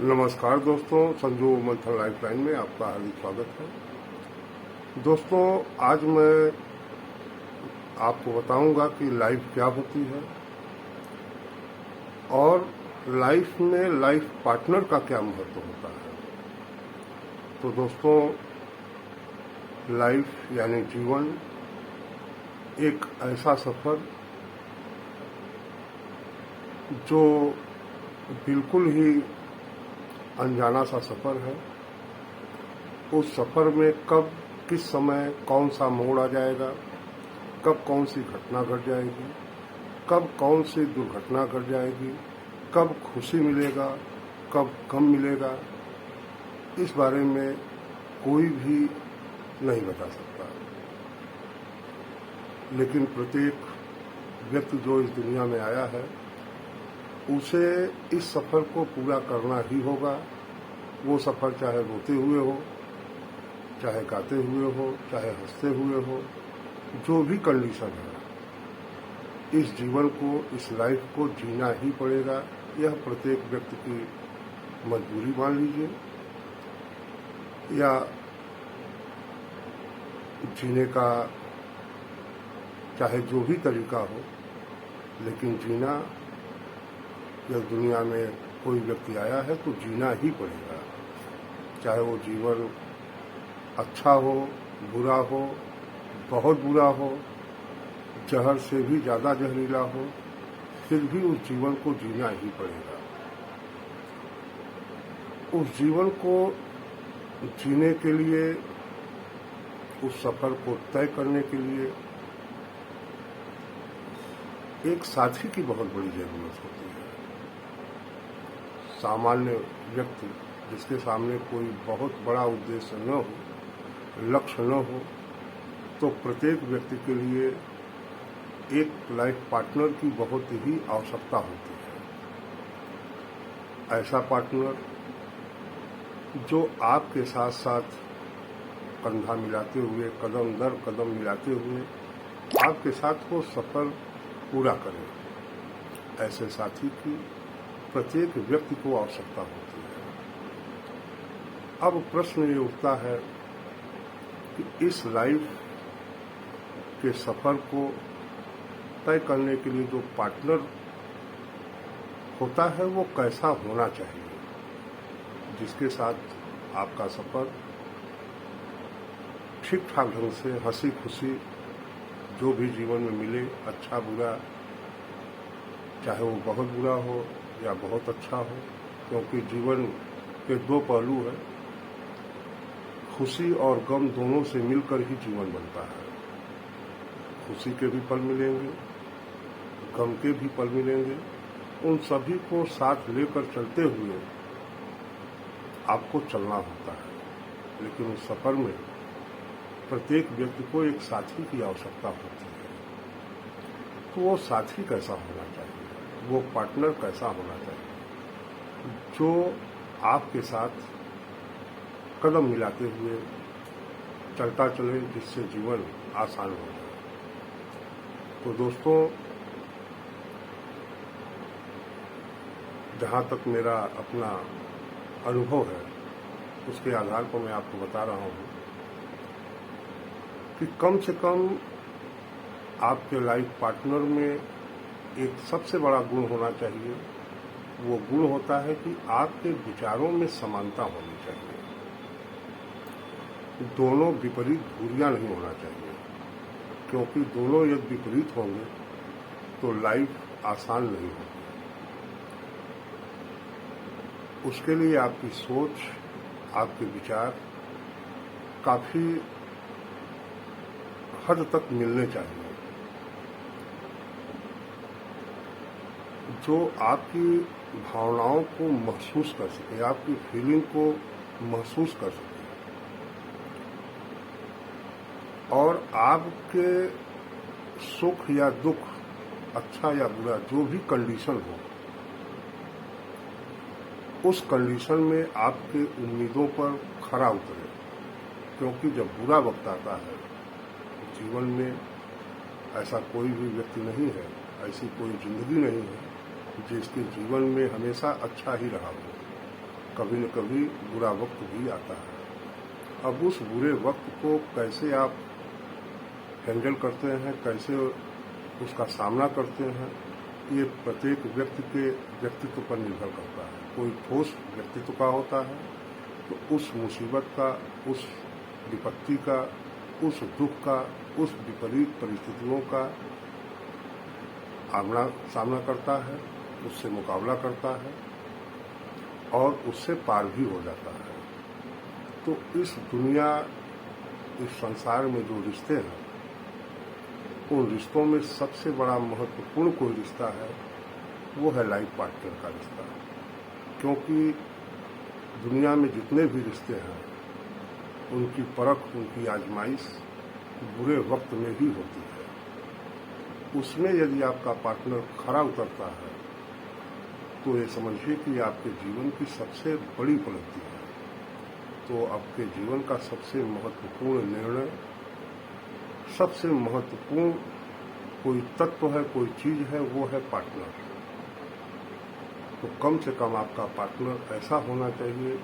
नमस्कार दोस्तों, संजू मंथन लाइफलाइन में आपका हार्दिक स्वागत है। दोस्तों, आज मैं आपको बताऊंगा कि लाइफ क्या होती है और लाइफ में लाइफ पार्टनर का क्या महत्व होता है। तो दोस्तों, लाइफ यानी जीवन एक ऐसा सफर जो बिल्कुल ही अनजाना सा सफर है। उस सफर में कब किस समय कौन सा मोड़ आ जाएगा, कब कौन सी घटना घट जाएगी, कब कौन सी दुर्घटना घट जाएगी, कब खुशी मिलेगा, कब गम मिलेगा, इस बारे में कोई भी नहीं बता सकता। लेकिन प्रत्येक व्यक्ति जो इस दुनिया में आया है उसे इस सफर को पूरा करना ही होगा। वो सफर चाहे रोते हुए हो, चाहे गाते हुए हो, चाहे हंसते हुए हो, जो भी कंडीशन है, इस जीवन को, इस लाइफ को जीना ही पड़ेगा। यह प्रत्येक व्यक्ति की मजबूरी मान लीजिए या जीने का चाहे जो भी तरीका हो, लेकिन जीना, जब दुनिया में कोई व्यक्ति आया है तो जीना ही पड़ेगा। चाहे वो जीवन अच्छा हो, बुरा हो, बहुत बुरा हो, जहर से भी ज़्यादा जहरीला हो, फिर भी उस जीवन को जीना ही पड़ेगा। उस जीवन को जीने के लिए, उस सफर को तय करने के लिए एक साथी की बहुत बड़ी जरूरत होती है। सामान्य व्यक्ति जिसके सामने कोई बहुत बड़ा उद्देश्य न हो, लक्ष्य न हो, तो प्रत्येक व्यक्ति के लिए एक लाइफ पार्टनर की बहुत ही आवश्यकता होती है। ऐसा पार्टनर जो आपके साथ साथ कंधा मिलाते हुए, कदम दर कदम मिलाते हुए आपके साथ वो सफर पूरा करे। ऐसे साथी की प्रत्येक व्यक्ति को आवश्यकता होती है। अब प्रश्न ये उठता है कि इस लाइफ के सफर को तय करने के लिए जो पार्टनर होता है वो कैसा होना चाहिए, जिसके साथ आपका सफर ठीक ठाक ढंग से हंसी खुशी जो भी जीवन में मिले, अच्छा बुरा, चाहे वो बहुत बुरा हो या बहुत अच्छा हो, क्योंकि जीवन के दो पहलू हैं। खुशी और गम दोनों से मिलकर ही जीवन बनता है। खुशी के भी पल मिलेंगे, गम के भी पल मिलेंगे। उन सभी को साथ लेकर चलते हुए आपको चलना होता है। लेकिन उस सफर में प्रत्येक व्यक्ति को एक साथी की आवश्यकता होती है। तो वो साथी कैसा होना चाहिए, वो पार्टनर कैसा होना चाहिए जो आपके साथ कदम मिलाते हुए चलता चले, जिससे जीवन आसान हो जाए। तो दोस्तों, जहाँ तक मेरा अपना अनुभव है उसके आधार पर मैं आपको बता रहा हूँ कि कम से कम आपके लाइफ पार्टनर में एक सबसे बड़ा गुण होना चाहिए। वो गुण होता है कि आपके विचारों में समानता होनी चाहिए। दोनों विपरीत धुरियां नहीं होना चाहिए, क्योंकि दोनों यदि विपरीत होंगे तो लाइफ आसान नहीं होगी। उसके लिए आपकी सोच, आपके विचार काफी हद तक मिलने चाहिए। जो आपकी भावनाओं को महसूस कर सके, आपकी फीलिंग को महसूस कर सके और आपके सुख या दुख, अच्छा या बुरा, जो भी कंडीशन हो, उस कंडीशन में आपके उम्मीदों पर खरा उतरे। क्योंकि जब बुरा वक्त आता है जीवन में, ऐसा कोई भी व्यक्ति नहीं है, ऐसी कोई जिंदगी नहीं है जिसके जीवन में हमेशा अच्छा ही रहा हो। कभी न कभी बुरा वक्त भी आता है। अब उस बुरे वक्त को कैसे आप हैंडल करते हैं, कैसे उसका सामना करते हैं, ये प्रत्येक व्यक्ति के व्यक्तित्व पर निर्भर करता है। कोई ठोस व्यक्तित्व का होता है तो उस मुसीबत का, उस विपत्ति का, उस दुख का, उस विपरीत परिस्थितियों का सामना करता है, उससे मुकाबला करता है और उससे पार भी हो जाता है। तो इस दुनिया, इस संसार में जो रिश्ते हैं, उन रिश्तों में सबसे बड़ा महत्वपूर्ण कोई रिश्ता है वो है लाइफ पार्टनर का रिश्ता। क्योंकि दुनिया में जितने भी रिश्ते हैं उनकी परख, उनकी आजमाइश बुरे वक्त में ही होती है। उसमें यदि आपका पार्टनर खरा उतरता है तो ये समझिए कि आपके जीवन की सबसे बड़ी उपलब्धि है। तो आपके जीवन का सबसे महत्वपूर्ण निर्णय, सबसे महत्वपूर्ण कोई तत्व है, कोई चीज है, वो है पार्टनर। तो कम से कम आपका पार्टनर ऐसा होना चाहिए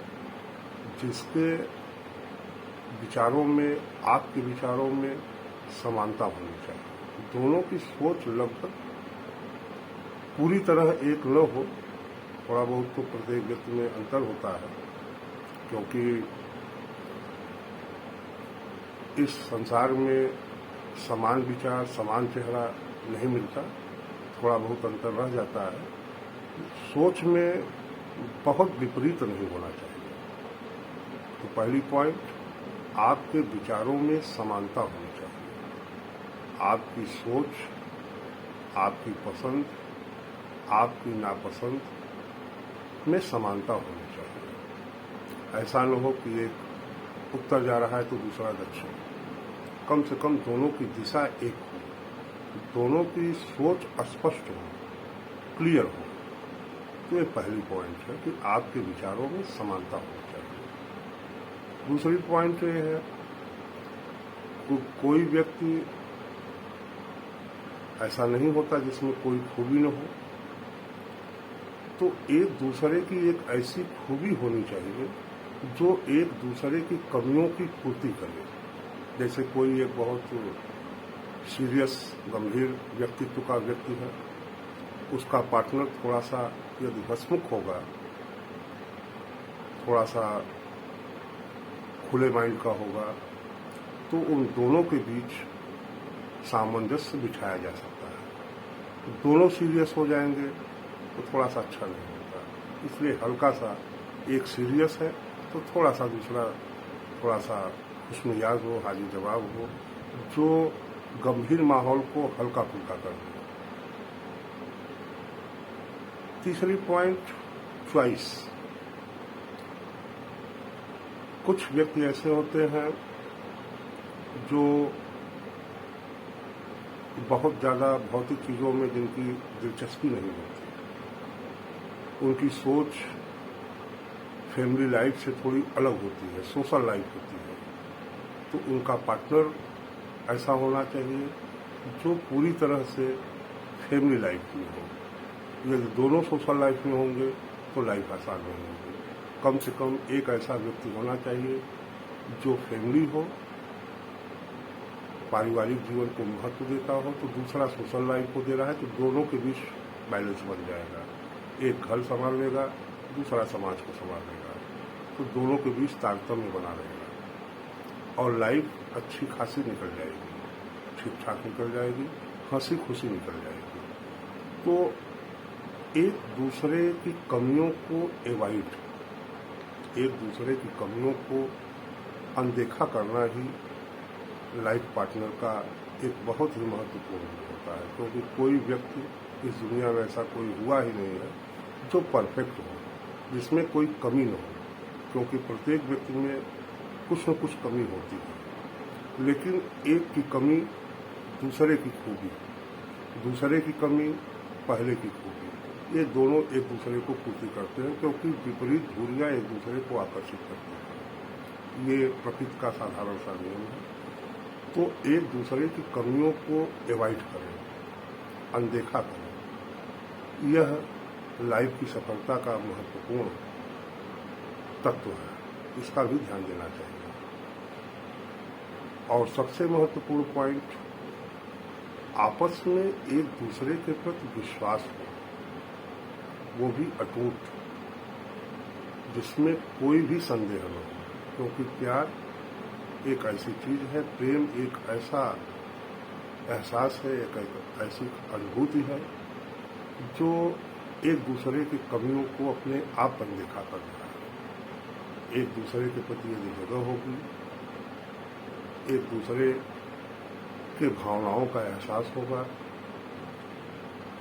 जिसके विचारों में, आपके विचारों में समानता होनी चाहिए। दोनों की सोच लगभग पूरी तरह एक न हो, थोड़ा बहुत तो प्रत्येक व्यक्ति में अंतर होता है, क्योंकि इस संसार में समान विचार, समान चेहरा नहीं मिलता, थोड़ा बहुत अंतर रह जाता है। सोच में बहुत विपरीत नहीं होना चाहिए। तो पहली पॉइंट, आपके विचारों में समानता होनी चाहिए। आपकी सोच, आपकी पसंद, आपकी नापसंद में समानता होनी चाहिए। ऐसा न हो कि एक उत्तर जा रहा है तो दूसरा दक्षिण। कम से कम दोनों की दिशा एक हो, दोनों की सोच स्पष्ट हो, क्लियर हो। तो ये पहली पॉइंट है कि आपके विचारों में समानता होनी चाहिए। दूसरी पॉइंट ये है कि कोई व्यक्ति ऐसा नहीं होता जिसमें कोई खूबी न हो। तो एक दूसरे की एक ऐसी खूबी होनी चाहिए जो एक दूसरे की कमियों की पूर्ति करे। जैसे कोई एक बहुत सीरियस, गंभीर व्यक्तित्व का व्यक्ति है, उसका पार्टनर थोड़ा सा यदि हंसमुख होगा, थोड़ा सा खुले माइंड का होगा, तो उन दोनों के बीच सामंजस्य बिठाया जा सकता है। दोनों सीरियस हो जाएंगे तो थोड़ा सा अच्छा नहीं होता। इसलिए हल्का सा एक सीरियस है तो थोड़ा सा दूसरा थोड़ा सा खुशमिजाज हो, हाजिर जवाब हो, जो गंभीर माहौल को हल्का फुल्का कर दे। तीसरी पॉइंट, चॉइस। कुछ व्यक्ति ऐसे होते हैं जो बहुत ज्यादा भौतिक चीजों में जिनकी दिलचस्पी नहीं होती, उनकी सोच फैमिली लाइफ से थोड़ी अलग होती है, सोशल लाइफ होती है। तो उनका पार्टनर ऐसा होना चाहिए जो पूरी तरह से फैमिली लाइफ में हो। यदि दोनों सोशल लाइफ में होंगे तो लाइफ आसान नहीं होगी। कम से कम एक ऐसा व्यक्ति होना चाहिए जो फैमिली हो, पारिवारिक जीवन को महत्व देता हो, तो दूसरा सोशल लाइफ को दे रहा है, तो दोनों के बीच बैलेंस बन जाएगा। एक घर संभाल लेगा, दूसरा समाज को संभाल लेगा, तो दोनों के बीच तारतम्य बना रहेगा और लाइफ अच्छी खासी निकल जाएगी, ठीक ठाक निकल जाएगी, हंसी खुशी निकल जाएगी। तो एक दूसरे की कमियों को एवॉइड, एक दूसरे की कमियों को अनदेखा करना ही लाइफ पार्टनर का एक बहुत ही महत्वपूर्ण होता है। क्योंकि कोई व्यक्ति इस दुनिया में ऐसा कोई हुआ ही नहीं है जो परफेक्ट हो, जिसमें कोई कमी न हो। क्योंकि प्रत्येक व्यक्ति में कुछ न कुछ कमी होती है, लेकिन एक की कमी दूसरे की खूबी, दूसरे की कमी पहले की खूबी, ये दोनों एक दूसरे को पूर्ति करते हैं। क्योंकि विपरीत धुरियां एक दूसरे को आकर्षित करती हैं, ये प्रकृति का साधारण सा नियम है। तो एक दूसरे की कमियों को एवॉइड करें, अनदेखा करें। यह लाइफ की सफलता का महत्वपूर्ण तत्व है, इसका भी ध्यान देना चाहिए। और सबसे महत्वपूर्ण पॉइंट, आपस में एक दूसरे के प्रति विश्वास हो, वो भी अटूट, जिसमें कोई भी संदेह न हो, क्योंकि प्यार एक ऐसी चीज है, प्रेम एक ऐसा एहसास है, एक ऐसी अनुभूति है जो एक दूसरे की कमियों को अपने आप अनदेखा कर रहा है। एक दूसरे के प्रति यदि जगह होगी, एक दूसरे के भावनाओं का एहसास होगा,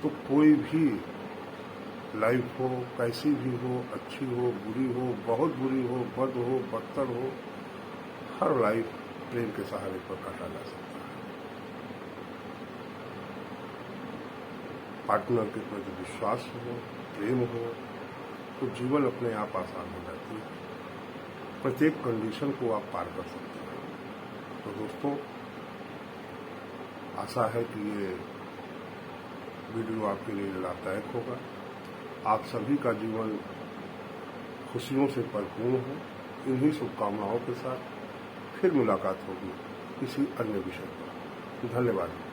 तो कोई भी लाइफ हो, कैसी भी हो, अच्छी हो, बुरी हो, बहुत बुरी हो, बद हो, बदतर हो, हर लाइफ प्रेम के सहारे पर काटा जा सकता है। पार्टनर के प्रति विश्वास हो, प्रेम हो, तो जीवन अपने आप आसान हो जाती है। प्रत्येक कंडीशन को आप पार कर सकते हैं। तो दोस्तों, आशा है कि ये वीडियो आपके लिए लाभदायक होगा। आप सभी का जीवन खुशियों से परिपूर्ण हो। इन्हीं शुभकामनाओं के साथ फिर मुलाकात होगी किसी अन्य विषय पर। धन्यवाद।